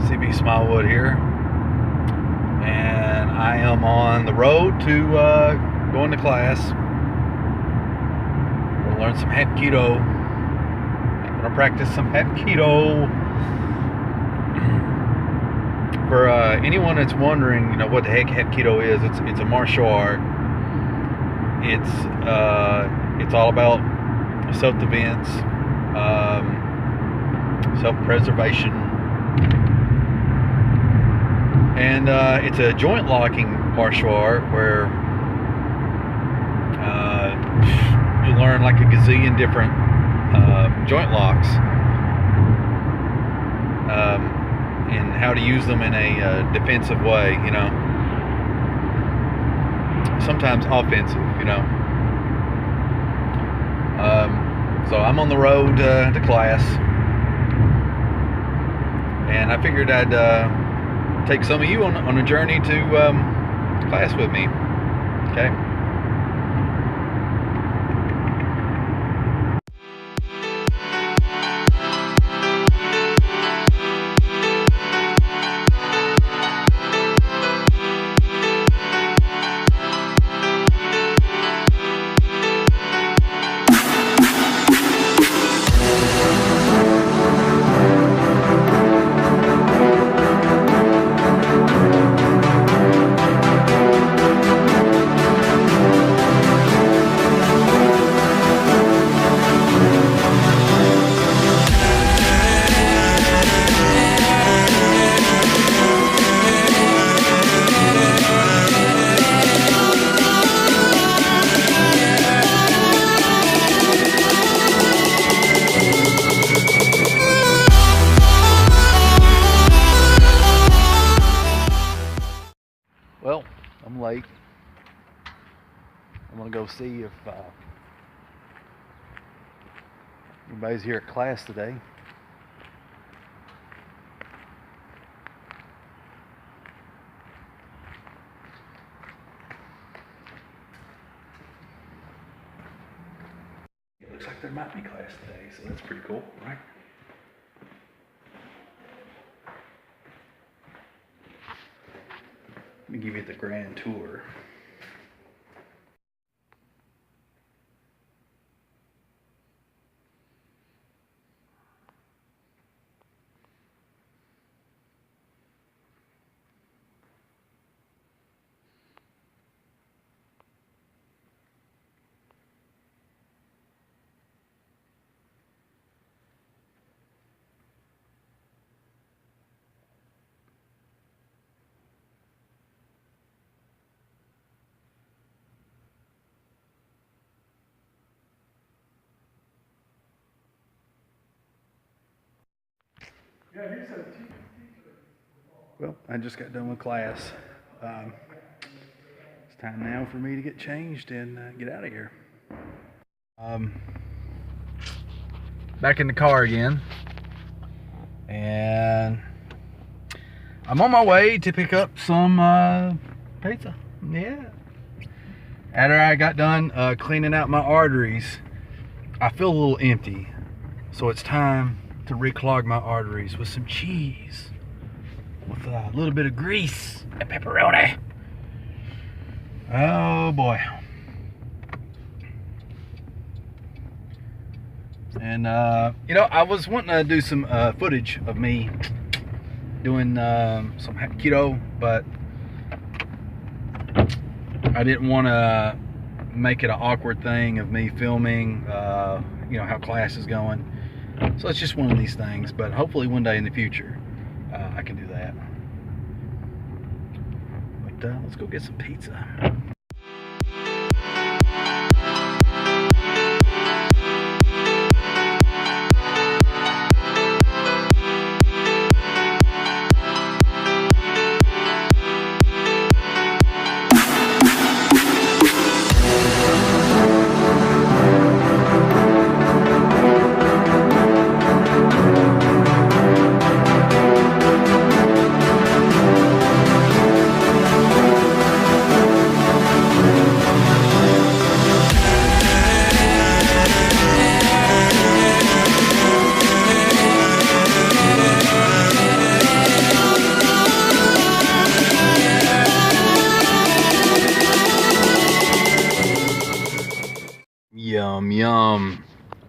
C.B Smallwood here, and I am on the road to going to class. We'll learn some Hapkido. I'm gonna practice some Hapkido. For anyone that's wondering, what the heck Hapkido is, it's a martial art. It's all about self-defense, self-preservation, and it's a joint locking martial art where you learn like a gazillion different joint locks and how to use them in a defensive way, sometimes offensive, so I'm on the road to class, and I figured I'd take some of you on a journey to class with me. Okay. Well, I'm late. I'm gonna go see if anybody's here at class today. It looks like there might be class today, so that's pretty cool, right? Let me give you the grand tour. Well, I just got done with class. It's time now for me to get changed and get out of here. Back in the car again, and I'm on my way to pick up some pizza. Yeah. After I got done cleaning out my arteries, I feel a little empty, so it's time to reclog my arteries with some cheese, with a little bit of grease and pepperoni. Oh boy. And I was wanting to do some footage of me doing some Hapkido, but I didn't want to make it an awkward thing of me filming how class is going. So it's just one of these things, but hopefully one day in the future I can do that. But let's go get some pizza.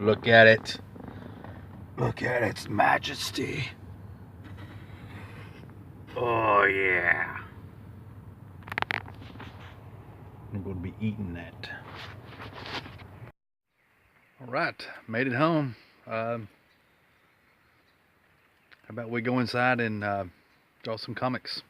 Look at it. Look at its majesty. Oh yeah. I'm going to be eating that. Alright, made it home. How about we go inside and draw some comics?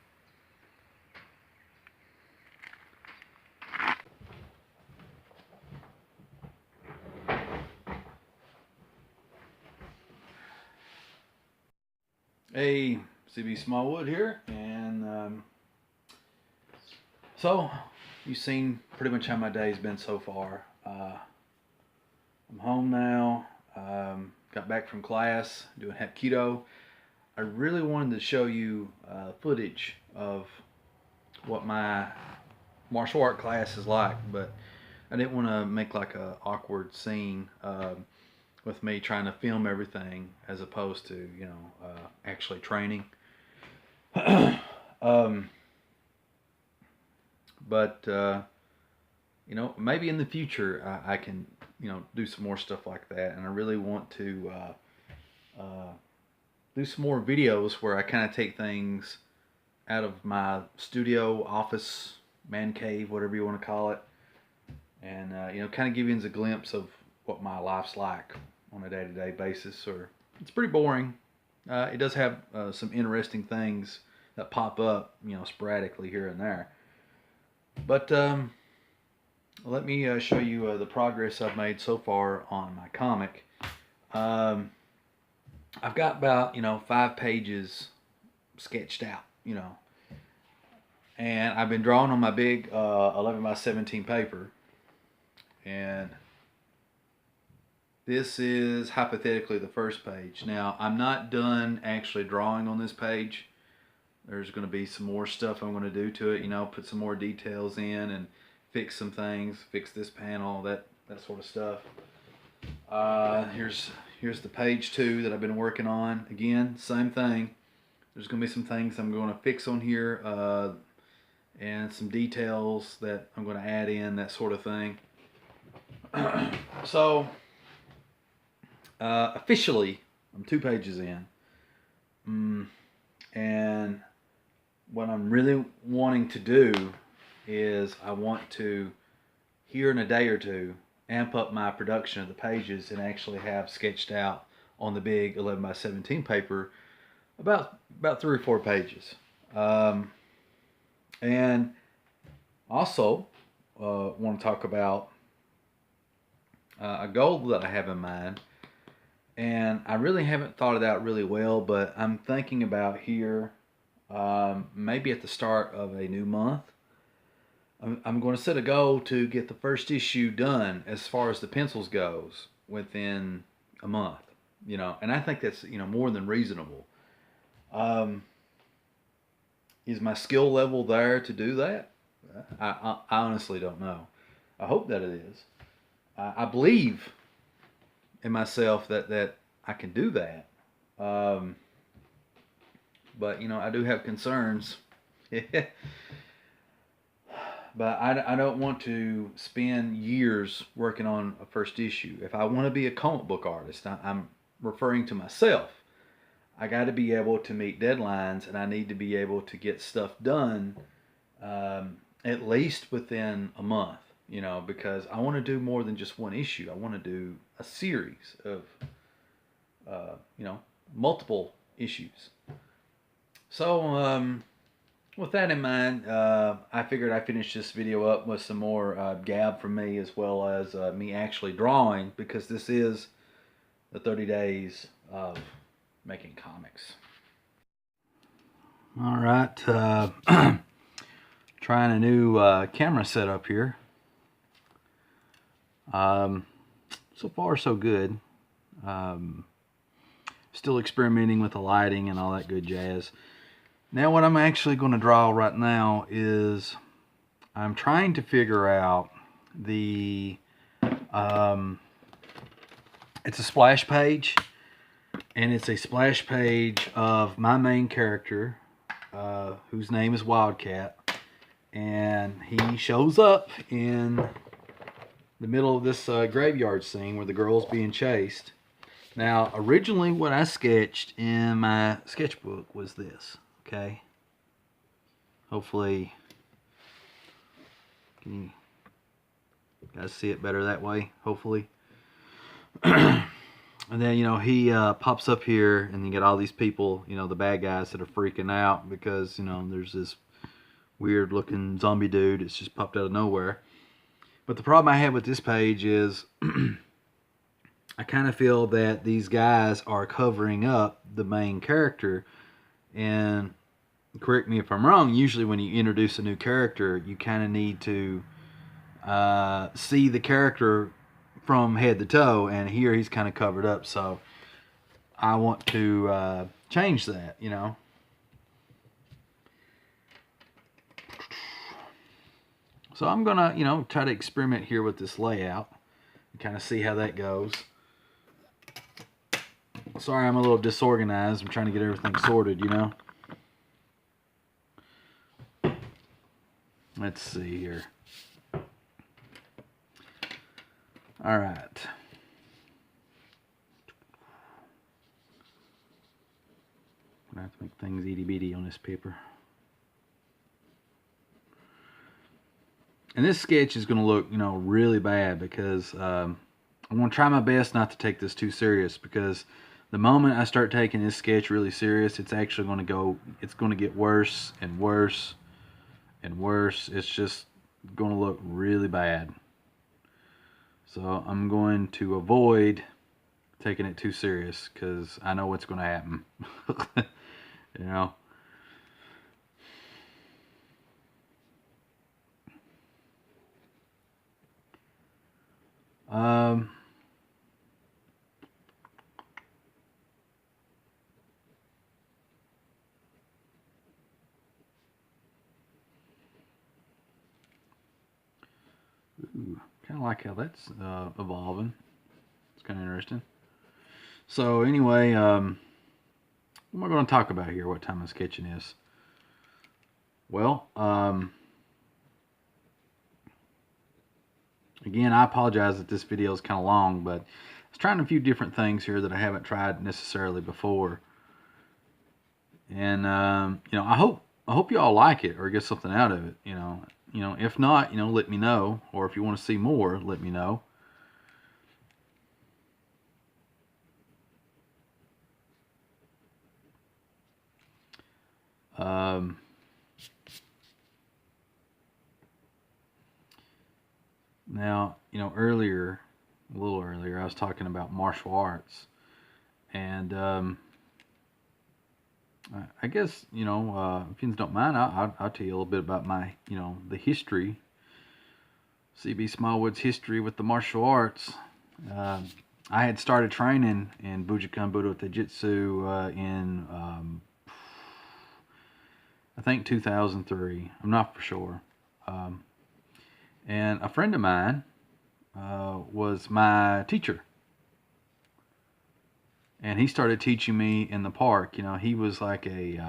Hey, C.B Smallwood here, and so you've seen pretty much how my day's been so far. I'm home now, got back from class, doing Hapkido. I really wanted to show you footage of what my martial art class is like, but I didn't want to make like a awkward scene with me trying to film everything as opposed to, you know, actually training. But you know, maybe in the future I can, you know, do some more stuff like that, and I really want to do some more videos where I kind of take things out of my studio, office, man cave, whatever you want to call it, and you know, kind of give you a glimpse of what my life's like on a day-to-day basis. Or it's pretty boring. It does have some interesting things that pop up, you know, sporadically here and there. But let me show you the progress I've made so far on my comic. I've got about, you know, 5 pages sketched out, you know, and I've been drawing on my big 11 by 17 paper, and this is hypothetically the first page. Now, I'm not done actually drawing on this page. There's going to be some more stuff I'm going to do to it, you know, put some more details in and fix some things, fix this panel, that sort of stuff. Here's the page 2 that I've been working on. Again, same thing. There's going to be some things I'm going to fix on here, and some details that I'm going to add in, that sort of thing. So, officially, I'm 2 pages in. And what I'm really wanting to do is I want to, here in a day or two, amp up my production of the pages and actually have sketched out on the big 11 by 17 paper about 3 or 4 pages. And also want to talk about a goal that I have in mind, and I really haven't thought it out really well, but I'm thinking about here, maybe at the start of a new month, I'm going to set a goal to get the first issue done as far as the pencils goes within a month, you know, and I think that's, you know, more than reasonable. Is my skill level there to do that? I honestly don't know. I hope that it is. I believe in myself that I can do that. But, you know, I do have concerns. But I don't want to spend years working on a first issue. If I want to be a comic book artist, I'm referring to myself. I got to be able to meet deadlines, and I need to be able to get stuff done at least within a month, you know, because I want to do more than just 1 issue. I want to do a series of, you know, multiple issues. So, with that in mind, I figured I'd finish this video up with some more gab from me, as well as me actually drawing, because this is the 30 days of making comics. All right, trying a new camera setup here. So far so good. Still experimenting with the lighting and all that good jazz. Now what I'm actually going to draw right now is I'm trying to figure out the it's a splash page, and it's a splash page of my main character, whose name is Wildcat, and he shows up in the middle of this graveyard scene where the girl's being chased. Now, originally what I sketched in my sketchbook was this, okay? Hopefully, can you guys see it better that way, hopefully? And then, you know, he pops up here, and you get all these people, you know, the bad guys that are freaking out because, you know, there's this weird looking zombie dude. It's just popped out of nowhere. But the problem I have with this page is I kind of feel that these guys are covering up the main character. And correct me if I'm wrong, usually when you introduce a new character, you kind of need to see the character from head to toe, and here he's kind of covered up, so I want to change that, you know. So I'm gonna, you know, try to experiment here with this layout and kind of see how that goes. Sorry, I'm a little disorganized. I'm trying to get everything sorted, you know. Let's see here. All right. I have to make things itty bitty on this paper. And this sketch is going to look, you know, really bad because I'm going to try my best not to take this too serious, because the moment I start taking this sketch really serious, it's actually going to go, it's going to get worse and worse and worse. It's just going to look really bad. So I'm going to avoid taking it too serious because I know what's going to happen. You know. Kind of like how that's evolving. It's kind of interesting. So anyway, what am I going to talk about here? What time of sketching is? Well, again, I apologize that this video is kind of long, but I was trying a few different things here that I haven't tried necessarily before. And you know, I hope you all like it or get something out of it. You know, if not, you know, let me know. Or if you want to see more, let me know. Now, you know, a little earlier, I was talking about martial arts, and I guess, you know, if you don't mind, I'll tell you a little bit about my, you know, the history, C.B Smallwood's history with the martial arts. I had started training in Bujinkan Budo Taijutsu in, I think 2003. I'm not for sure. And a friend of mine was my teacher. And he started teaching me in the park. You know, he was like a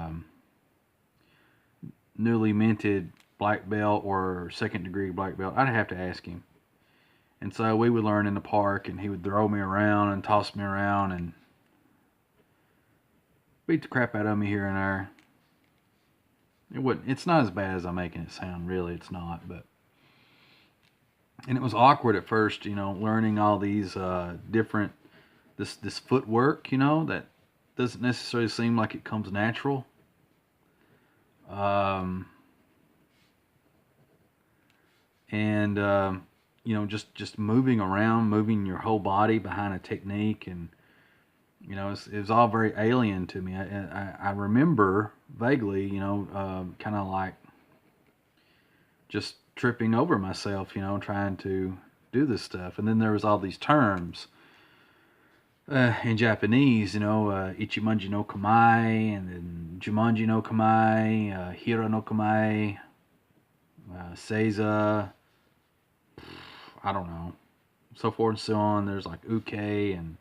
newly minted black belt or second degree black belt. I'd have to ask him. And so we would learn in the park, and he would throw me around and toss me around and beat the crap out of me here and there. It's not as bad as I'm making it sound, really. It's not, but. And it was awkward at first, you know, learning all these different, this footwork, you know, that doesn't necessarily seem like it comes natural. You know, just moving around, moving your whole body behind a technique, and you know, it was all very alien to me. I remember vaguely, you know, kind of like just tripping over myself, you know, trying to do this stuff. And then there was all these terms in Japanese, you know, Ichimonji no Kamae, and then Jumonji no Kamae, Hira no Kamae, Seiza, I don't know, so forth and so on. There's like Uke and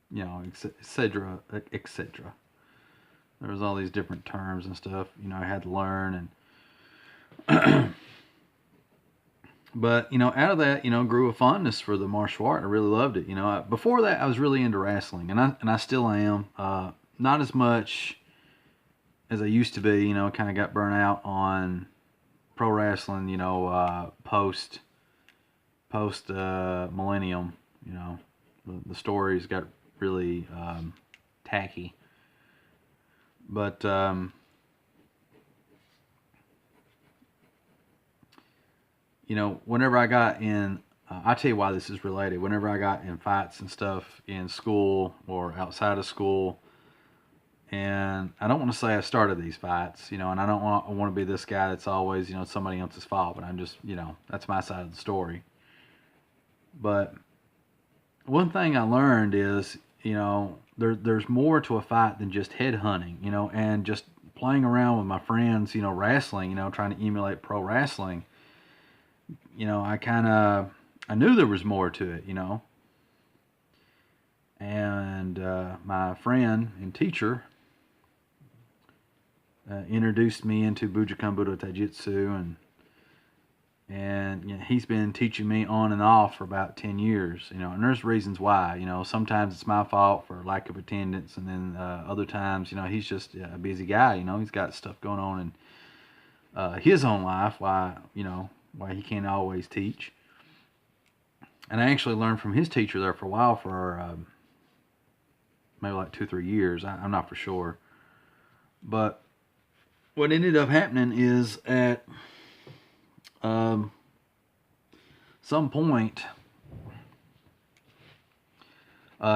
you know, etc., etc. There was all these different terms and stuff, you know, I had to learn. And But, out of that, grew a fondness for the martial art. I really loved it. Before that, I was really into wrestling, and I still am. Not as much as I used to be. Kind of got burnt out on pro wrestling. Post millennium. The stories got really tacky. But whenever I got in, I'll tell you why this is related. Whenever I got in fights and stuff in school or outside of school, and I don't want to say I started these fights, and I don't want to be this guy that's always, somebody else's fault, but I'm just, that's my side of the story. But one thing I learned is, there's more to a fight than just head hunting, and just playing around with my friends, wrestling, trying to emulate pro wrestling. I knew there was more to it, and my friend and teacher introduced me into Bujinkan Budo Taijutsu, and he's been teaching me on and off for about 10 years, and there's reasons why. Sometimes it's my fault for lack of attendance, and then other times, he's just a busy guy. He's got stuff going on in his own life, why he can't always teach. And I actually learned from his teacher there for a while, for maybe like 2-3 years. I'm not for sure. But what ended up happening is at some point,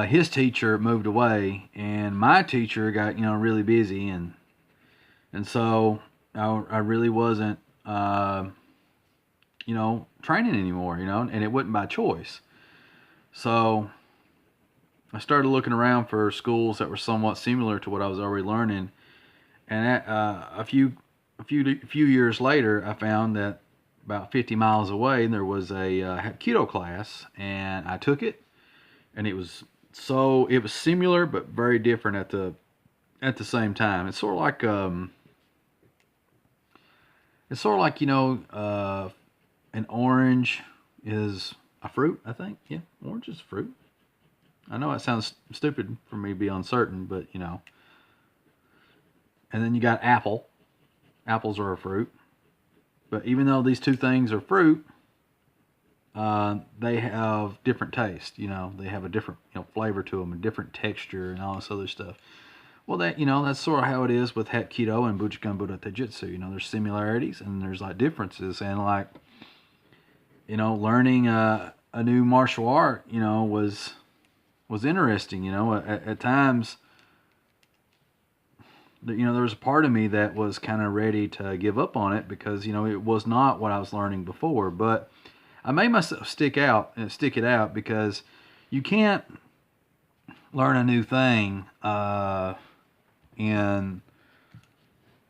his teacher moved away, and my teacher got really busy, and so I really wasn't training anymore, and it wasn't by choice. So I started looking around for schools that were somewhat similar to what I was already learning, and a few years later, I found that about 50 miles away there was a Hapkido class, and I took it, and it was similar but very different at the same time. It's sort of like an orange is a fruit, I think. Yeah, orange is fruit. I know it sounds stupid for me to be uncertain, but And then you got apple. Apples are a fruit. But even though these two things are fruit, they have different taste. They have a different flavor to them, a different texture, and all this other stuff. Well, that's sort of how it is with Hapkido and Bujinkan Budo Taijutsu. There's similarities and there's like differences, and like learning a new martial art, was interesting. At times, there was a part of me that was kind of ready to give up on it because it was not what I was learning before. But I made myself stick it out because you can't learn a new thing in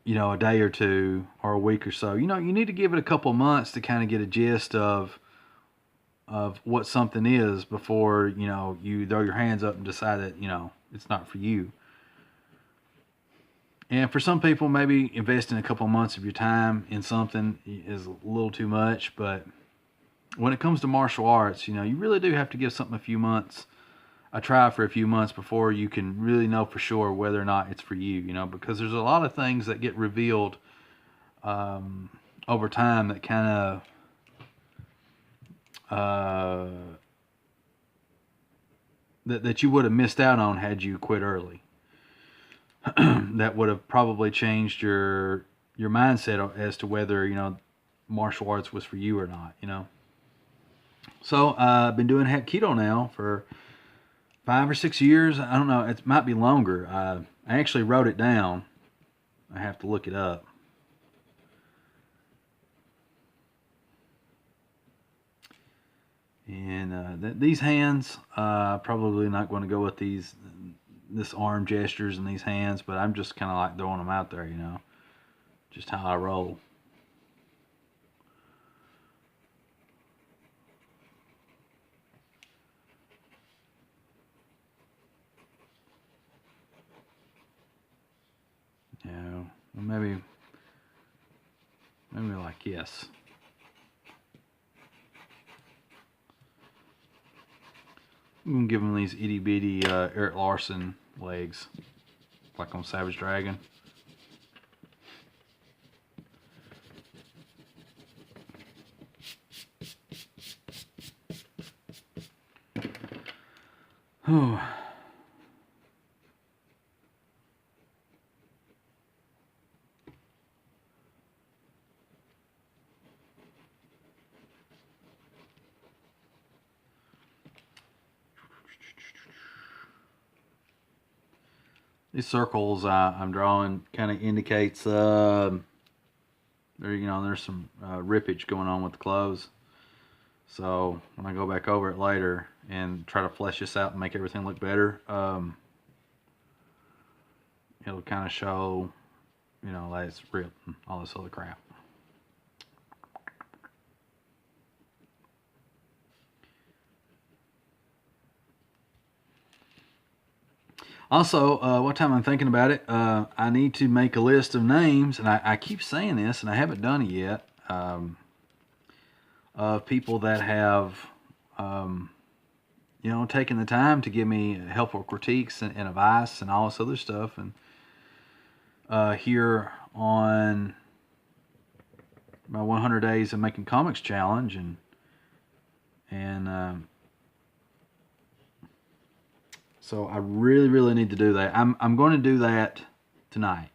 a day or two or a week or so. You need to give it a couple months to kind of get a gist of what something is before you throw your hands up and decide that it's not for you. And for some people, maybe investing a couple months of your time in something is a little too much. But when it comes to martial arts, you really do have to give something a try for a few months before you can really know for sure whether or not it's for you. Because there's a lot of things that get revealed over time that kind of that you would have missed out on had you quit early. That would have probably changed your mindset as to whether martial arts was for you or not. So I've been doing Hapkido now for 5 or 6 years. I don't know. It might be longer. I actually wrote it down. I have to look it up. And these hands, probably not going to go with this arm gestures and these hands, but I'm just kind of like throwing them out there, just how I roll. Maybe like yes. I'm gonna give him these itty bitty Eric Larson legs, like on Savage Dragon. Oh. These circles I'm drawing kind of indicates there, there's some rippage going on with the clothes. So when I go back over it later and try to flesh this out and make everything look better, it'll kind of show, that it's ripped and all this other crap. Also, what time I'm thinking about it, I need to make a list of names, and I keep saying this, and I haven't done it yet, of people that have, taken the time to give me helpful critiques and advice and all this other stuff, and here on my 100 Days of Making Comics Challenge, and so I really need to do that. I'm going to do that tonight.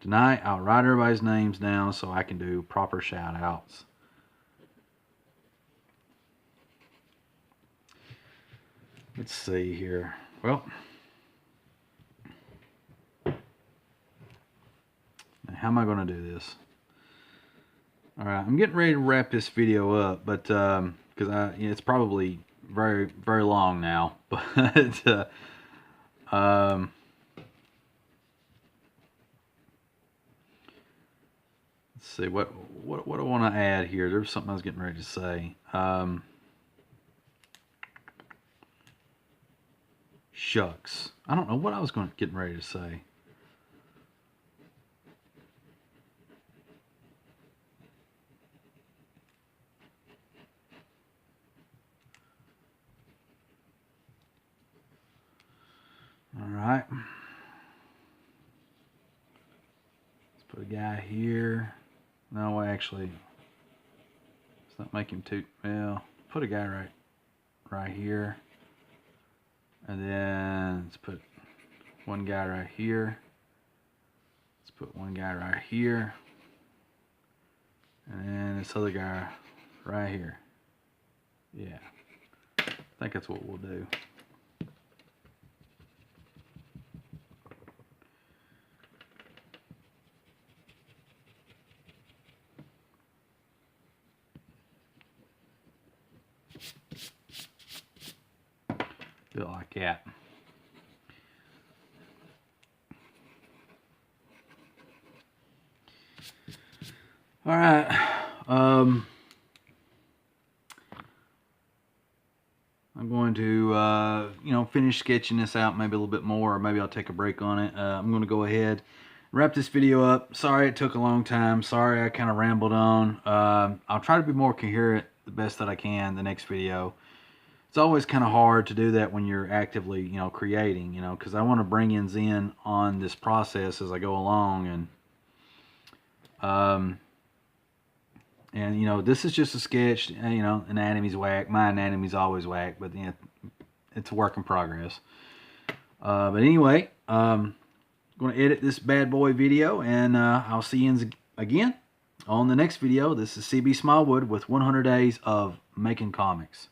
Tonight I'll write everybody's names down so I can do proper shout outs. Let's see here. Well, how am I going to do this? All right, I'm getting ready to wrap this video up, but because it's probably very long now, but let's see what I want to add here. There's something I was getting ready to say. Shucks, I don't know what I was getting ready to say. All right, let's put a guy here. No, actually, let's not make him too well. Put a guy right here, and then let's put one guy right here. Let's put one guy right here, and then this other guy right here. Yeah, I think that's what we'll do. Do it like that. All right. I'm going to, finish sketching this out maybe a little bit more, or maybe I'll take a break on it. I'm going to go ahead and wrap this video up. Sorry it took a long time. Sorry I kind of rambled on. I'll try to be more coherent the best that I can the next video. It's always kind of hard to do that when you're actively, creating, because I want to bring in on this process as I go along, and this is just a sketch. Anatomy's whack. My anatomy's always whack, but it's a work in progress. But anyway, I'm going to edit this bad boy video, and I'll see you again on the next video. This is C.B Smallwood with 100 Days of Making Comics.